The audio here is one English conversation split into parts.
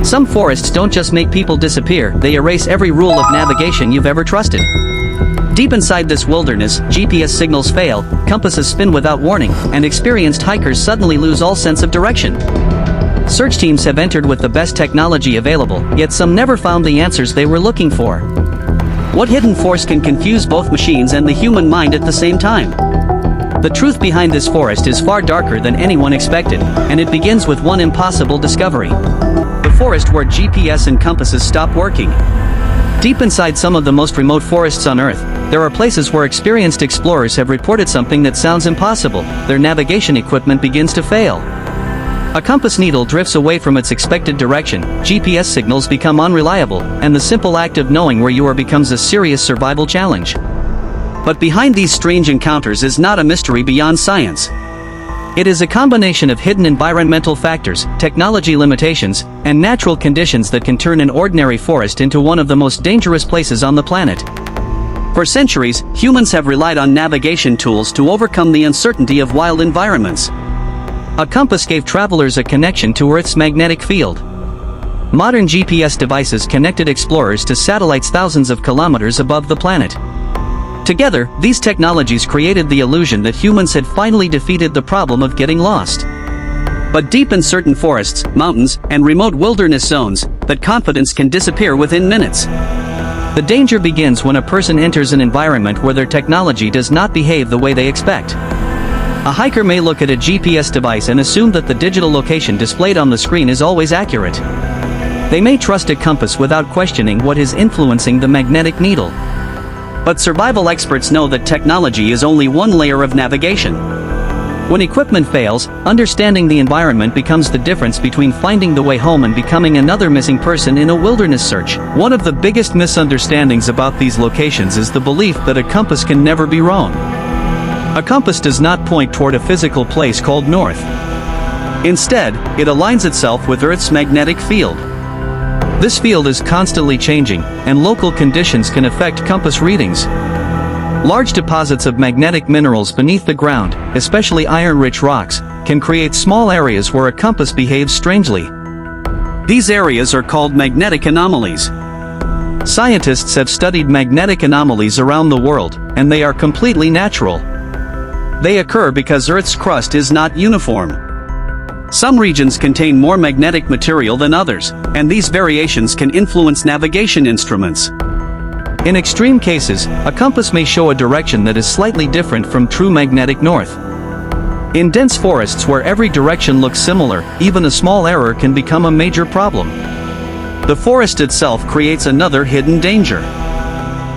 Some forests don't just make people disappear, they erase every rule of navigation you've ever trusted. Deep inside this wilderness, GPS signals fail, compasses spin without warning, and experienced hikers suddenly lose all sense of direction. Search teams have entered with the best technology available, yet some never found the answers they were looking for. What hidden force can confuse both machines and the human mind at the same time? The truth behind this forest is far darker than anyone expected, and it begins with one impossible discovery. The forest where GPS and compasses stop working. Deep inside some of the most remote forests on Earth, there are places where experienced explorers have reported something that sounds impossible. Their navigation equipment begins to fail. A compass needle drifts away from its expected direction, GPS signals become unreliable, and the simple act of knowing where you are becomes a serious survival challenge. But behind these strange encounters is not a mystery beyond science. It is a combination of hidden environmental factors, technology limitations, and natural conditions that can turn an ordinary forest into one of the most dangerous places on the planet. For centuries, humans have relied on navigation tools to overcome the uncertainty of wild environments. A compass gave travelers a connection to Earth's magnetic field. Modern GPS devices connected explorers to satellites thousands of kilometers above the planet. Together, these technologies created the illusion that humans had finally defeated the problem of getting lost. But deep in certain forests, mountains, and remote wilderness zones, that confidence can disappear within minutes. The danger begins when a person enters an environment where their technology does not behave the way they expect. A hiker may look at a GPS device and assume that the digital location displayed on the screen is always accurate. They may trust a compass without questioning what is influencing the magnetic needle. But survival experts know that technology is only one layer of navigation. When equipment fails, understanding the environment becomes the difference between finding the way home and becoming another missing person in a wilderness search. One of the biggest misunderstandings about these locations is the belief that a compass can never be wrong. A compass does not point toward a physical place called north. Instead, it aligns itself with Earth's magnetic field. This field is constantly changing, and local conditions can affect compass readings. Large deposits of magnetic minerals beneath the ground, especially iron-rich rocks, can create small areas where a compass behaves strangely. These areas are called magnetic anomalies. Scientists have studied magnetic anomalies around the world, and they are completely natural. They occur because Earth's crust is not uniform. Some regions contain more magnetic material than others, and these variations can influence navigation instruments. In extreme cases, a compass may show a direction that is slightly different from true magnetic north. In dense forests where every direction looks similar, even a small error can become a major problem. The forest itself creates another hidden danger.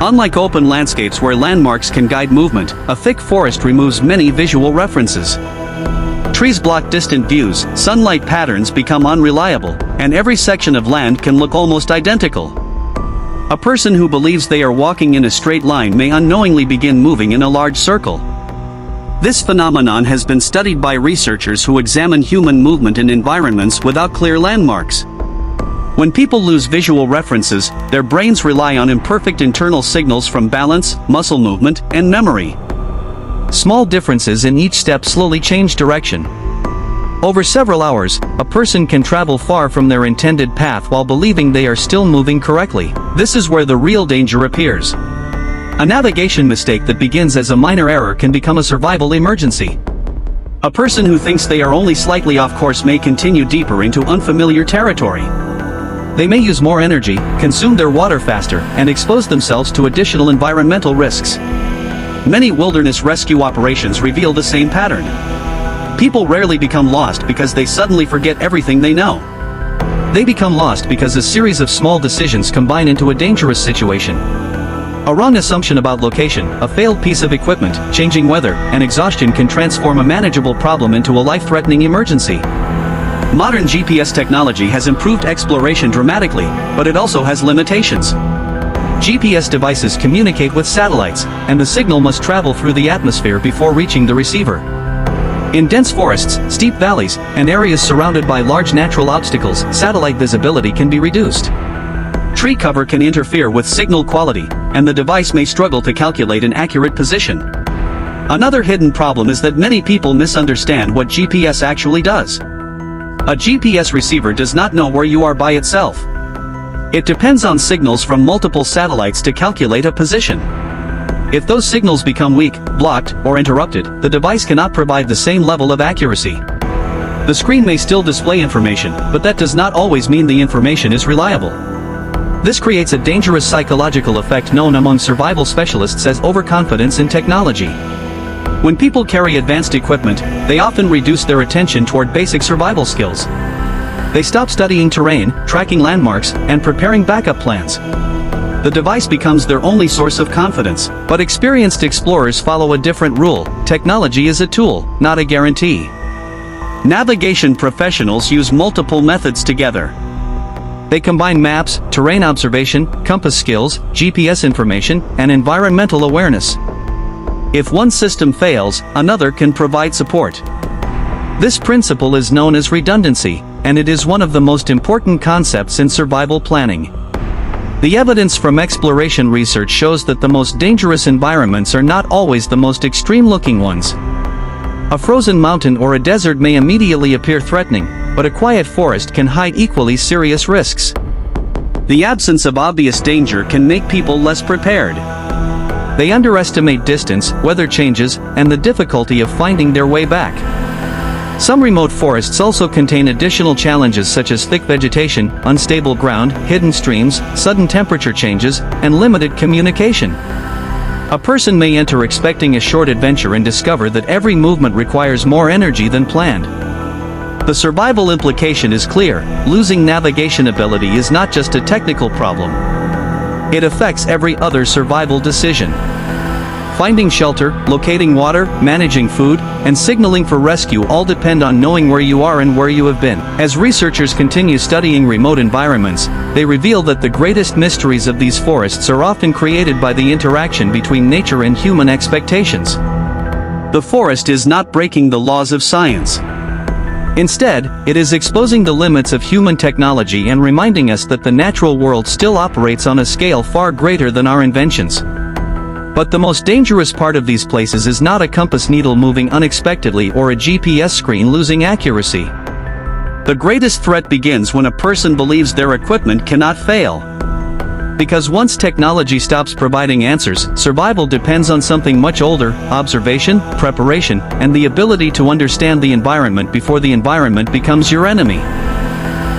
Unlike open landscapes where landmarks can guide movement, a thick forest removes many visual references. Trees block distant views, sunlight patterns become unreliable, and every section of land can look almost identical. A person who believes they are walking in a straight line may unknowingly begin moving in a large circle. This phenomenon has been studied by researchers who examine human movement in environments without clear landmarks. When people lose visual references, their brains rely on imperfect internal signals from balance, muscle movement, and memory. Small differences in each step slowly change direction. Over several hours, a person can travel far from their intended path while believing they are still moving correctly. This is where the real danger appears. A navigation mistake that begins as a minor error can become a survival emergency. A person who thinks they are only slightly off course may continue deeper into unfamiliar territory. They may use more energy, consume their water faster, and expose themselves to additional environmental risks. Many wilderness rescue operations reveal the same pattern. People rarely become lost because they suddenly forget everything they know. They become lost because a series of small decisions combine into a dangerous situation. A wrong assumption about location, a failed piece of equipment, changing weather, and exhaustion can transform a manageable problem into a life-threatening emergency. Modern GPS technology has improved exploration dramatically, but it also has limitations. GPS devices communicate with satellites, and the signal must travel through the atmosphere before reaching the receiver. In dense forests, steep valleys, and areas surrounded by large natural obstacles, satellite visibility can be reduced. Tree cover can interfere with signal quality, and the device may struggle to calculate an accurate position. Another hidden problem is that many people misunderstand what GPS actually does. A GPS receiver does not know where you are by itself. It depends on signals from multiple satellites to calculate a position. If those signals become weak, blocked, or interrupted, the device cannot provide the same level of accuracy. The screen may still display information, but that does not always mean the information is reliable. This creates a dangerous psychological effect known among survival specialists as overconfidence in technology. When people carry advanced equipment, they often reduce their attention toward basic survival skills. They stop studying terrain, tracking landmarks, and preparing backup plans. The device becomes their only source of confidence. But experienced explorers follow a different rule: technology is a tool, not a guarantee. Navigation professionals use multiple methods together. They combine maps, terrain observation, compass skills, GPS information, and environmental awareness. If one system fails, another can provide support. This principle is known as redundancy, and it is one of the most important concepts in survival planning. The evidence from exploration research shows that the most dangerous environments are not always the most extreme-looking ones. A frozen mountain or a desert may immediately appear threatening, but a quiet forest can hide equally serious risks. The absence of obvious danger can make people less prepared. They underestimate distance, weather changes, and the difficulty of finding their way back. Some remote forests also contain additional challenges such as thick vegetation, unstable ground, hidden streams, sudden temperature changes, and limited communication. A person may enter expecting a short adventure and discover that every movement requires more energy than planned. The survival implication is clear: losing navigation ability is not just a technical problem. It affects every other survival decision. Finding shelter, locating water, managing food, and signaling for rescue all depend on knowing where you are and where you have been. As researchers continue studying remote environments, they reveal that the greatest mysteries of these forests are often created by the interaction between nature and human expectations. The forest is not breaking the laws of science. Instead, it is exposing the limits of human technology and reminding us that the natural world still operates on a scale far greater than our inventions. But the most dangerous part of these places is not a compass needle moving unexpectedly or a GPS screen losing accuracy. The greatest threat begins when a person believes their equipment cannot fail. Because once technology stops providing answers, survival depends on something much older: observation, preparation, and the ability to understand the environment before the environment becomes your enemy.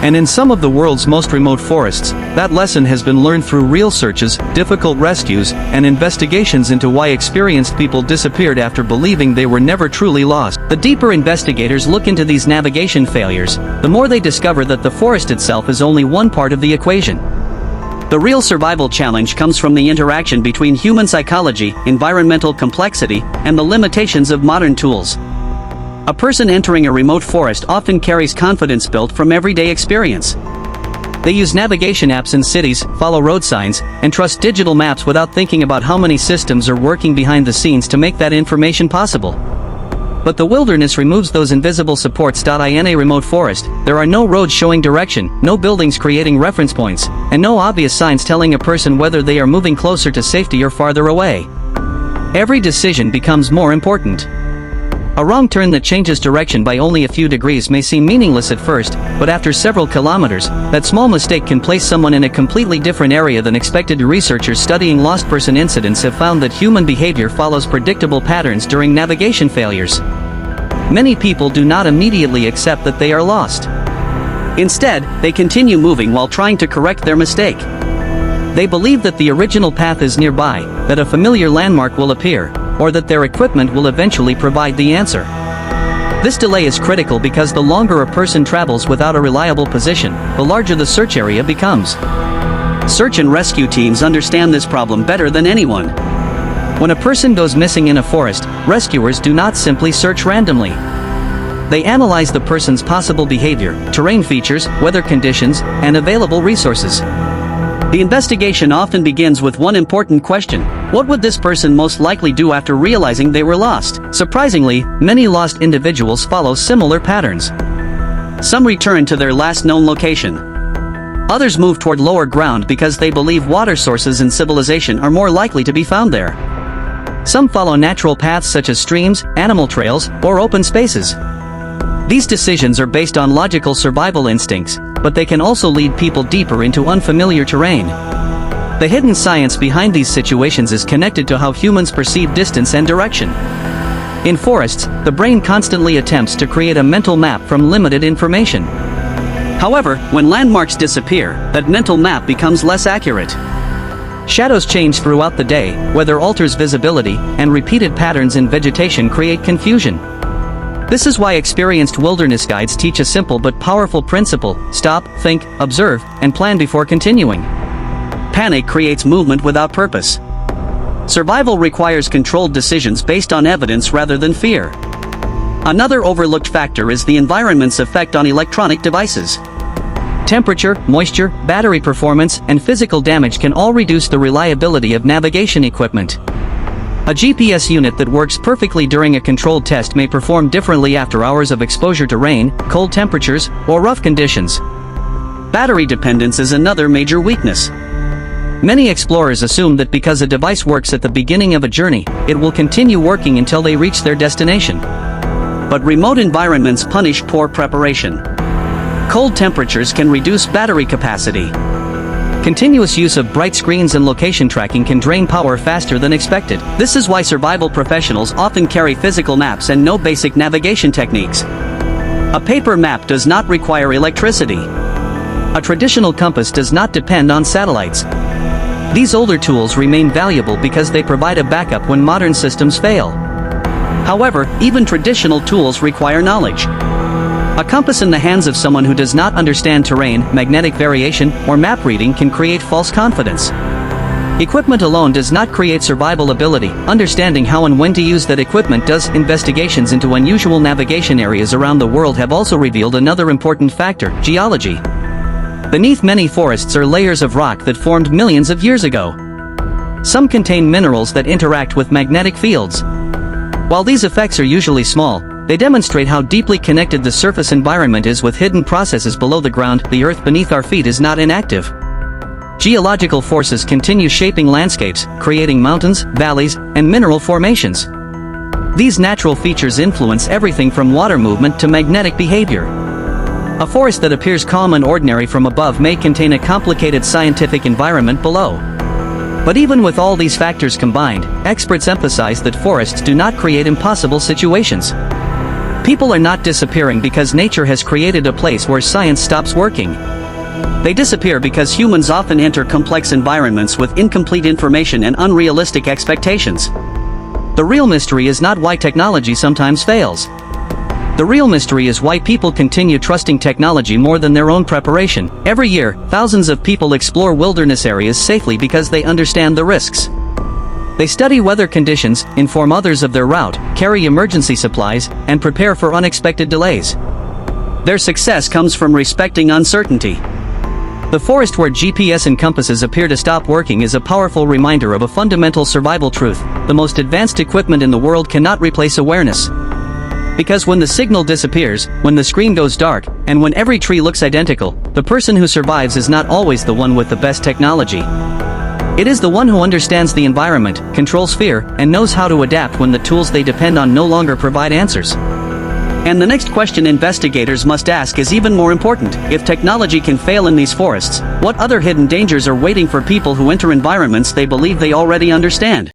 And in some of the world's most remote forests, that lesson has been learned through real searches, difficult rescues, and investigations into why experienced people disappeared after believing they were never truly lost. The deeper investigators look into these navigation failures, the more they discover that the forest itself is only one part of the equation. The real survival challenge comes from the interaction between human psychology, environmental complexity, and the limitations of modern tools. A person entering a remote forest often carries confidence built from everyday experience. They use navigation apps in cities, follow road signs, and trust digital maps without thinking about how many systems are working behind the scenes to make that information possible. But the wilderness removes those invisible supports. In a remote forest, there are no roads showing direction, no buildings creating reference points, and no obvious signs telling a person whether they are moving closer to safety or farther away. Every decision becomes more important. A wrong turn that changes direction by only a few degrees may seem meaningless at first, but after several kilometers, that small mistake can place someone in a completely different area than expected. Researchers studying lost person incidents have found that human behavior follows predictable patterns during navigation failures. Many people do not immediately accept that they are lost. Instead, they continue moving while trying to correct their mistake. They believe that the original path is nearby, that a familiar landmark will appear, or that their equipment will eventually provide the answer. This delay is critical because the longer a person travels without a reliable position, the larger the search area becomes. Search and rescue teams understand this problem better than anyone. When a person goes missing in a forest, rescuers do not simply search randomly. They analyze the person's possible behavior, terrain features, weather conditions, and available resources. The investigation often begins with one important question: what would this person most likely do after realizing they were lost? Surprisingly, many lost individuals follow similar patterns. Some return to their last known location. Others move toward lower ground because they believe water sources and civilization are more likely to be found there. Some follow natural paths such as streams, animal trails, or open spaces. These decisions are based on logical survival instincts, but they can also lead people deeper into unfamiliar terrain. The hidden science behind these situations is connected to how humans perceive distance and direction. In forests, the brain constantly attempts to create a mental map from limited information. However, when landmarks disappear, that mental map becomes less accurate. Shadows change throughout the day, weather alters visibility, and repeated patterns in vegetation create confusion. This is why experienced wilderness guides teach a simple but powerful principle: stop, think, observe, and plan before continuing. Panic creates movement without purpose. Survival requires controlled decisions based on evidence rather than fear. Another overlooked factor is the environment's effect on electronic devices. Temperature, moisture, battery performance, and physical damage can all reduce the reliability of navigation equipment. A GPS unit that works perfectly during a controlled test may perform differently after hours of exposure to rain, cold temperatures, or rough conditions. Battery dependence is another major weakness. Many explorers assume that because a device works at the beginning of a journey, it will continue working until they reach their destination. But remote environments punish poor preparation. Cold temperatures can reduce battery capacity. Continuous use of bright screens and location tracking can drain power faster than expected. This is why survival professionals often carry physical maps and know basic navigation techniques. A paper map does not require electricity. A traditional compass does not depend on satellites. These older tools remain valuable because they provide a backup when modern systems fail. However, even traditional tools require knowledge. A compass in the hands of someone who does not understand terrain, magnetic variation, or map reading can create false confidence. Equipment alone does not create survival ability. Understanding how and when to use that equipment does. Investigations into unusual navigation areas around the world have also revealed another important factor: geology. Beneath many forests are layers of rock that formed millions of years ago. Some contain minerals that interact with magnetic fields. While these effects are usually small, they demonstrate how deeply connected the surface environment is with hidden processes below the ground. The earth beneath our feet is not inactive. Geological forces continue shaping landscapes, creating mountains, valleys, and mineral formations. These natural features influence everything from water movement to magnetic behavior. A forest that appears calm and ordinary from above may contain a complicated scientific environment below. But even with all these factors combined, experts emphasize that forests do not create impossible situations. People are not disappearing because nature has created a place where science stops working. They disappear because humans often enter complex environments with incomplete information and unrealistic expectations. The real mystery is not why technology sometimes fails. The real mystery is why people continue trusting technology more than their own preparation. Every year, thousands of people explore wilderness areas safely because they understand the risks. They study weather conditions, inform others of their route, carry emergency supplies, and prepare for unexpected delays. Their success comes from respecting uncertainty. The forest where GPS and compasses appear to stop working is a powerful reminder of a fundamental survival truth: the most advanced equipment in the world cannot replace awareness. Because when the signal disappears, when the screen goes dark, and when every tree looks identical, the person who survives is not always the one with the best technology. It is the one who understands the environment, controls fear, and knows how to adapt when the tools they depend on no longer provide answers. And the next question investigators must ask is even more important: if technology can fail in these forests, what other hidden dangers are waiting for people who enter environments they believe they already understand?